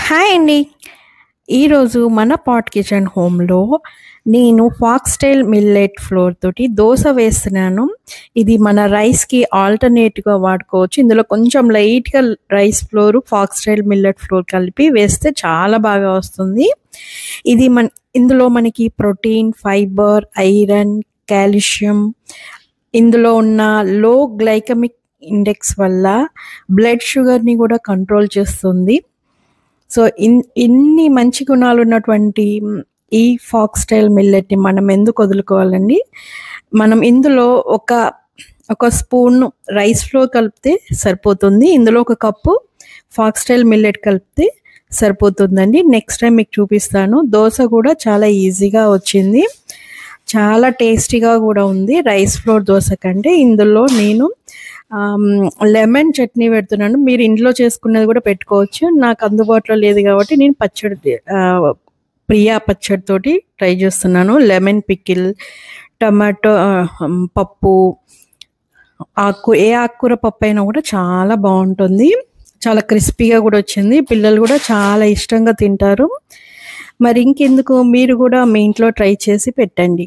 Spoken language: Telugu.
హాయ్ అండి. ఈరోజు మన పాట్ కిచెన్ హోమ్‌లో నేను ఫాక్స్‌టైల్ మిల్లెట్ ఫ్లోర్ తోటి దోస వేస్తున్నాను. ఇది మన రైస్‌కి ఆల్టర్‌నేట్‌గా వాడుకోవచ్చు. ఇందులో కొంచెం లైట్‌గా rice flour, foxtail millet floor కలిపి వేస్తే చాలా బాగా వస్తుంది. ఇది ఇందులో మనకి ప్రోటీన్, ఫైబర్, ఐరన్, కాల్షియం, ఇందులో ఉన్న లో గ్లైకెమిక్ ఇండెక్స్ వల్ల బ్లడ్ షుగర్‌ని కూడా కంట్రోల్ చేస్తుంది. సో, ఇన్ని మంచి గుణాలున్నటువంటి ఈ ఫాక్స్‌టైల్ మిల్లెట్‌ని మనం ఎందుకు వదులుకోవాలండి? మనం ఇందులో ఒక స్పూను రైస్ ఫ్లోర్ కలిపితే సరిపోతుంది. ఇందులో ఒక కప్పు ఫాక్స్‌టైల్ మిల్లెట్ కలిపితే సరిపోతుందండి. నెక్స్ట్ టైమ్ మీకు చూపిస్తాను. దోస కూడా చాలా ఈజీగా వచ్చింది. చాలా టేస్టీగా కూడా ఉంది. రైస్ ఫ్లోర్ దోస కంటే ఇందులో నేను లెమన్ చట్నీ పెడుతున్నాను. మీరు ఇంట్లో చేసుకున్నది కూడా పెట్టుకోవచ్చు. నాకు అందుబాటులో లేదు కాబట్టి నేను ప్రియా పచ్చడితోటి ట్రై చేస్తున్నాను. లెమన్ పికిల్, టమాటో పప్పు, ఏ ఆకుకూర పప్పు అయినా కూడా చాలా బాగుంటుంది. చాలా క్రిస్పీగా కూడా వచ్చింది. పిల్లలు కూడా చాలా ఇష్టంగా తింటారు. మరి ఇంకెందుకు, మీరు కూడా మీ ఇంట్లో ట్రై చేసి పెట్టండి.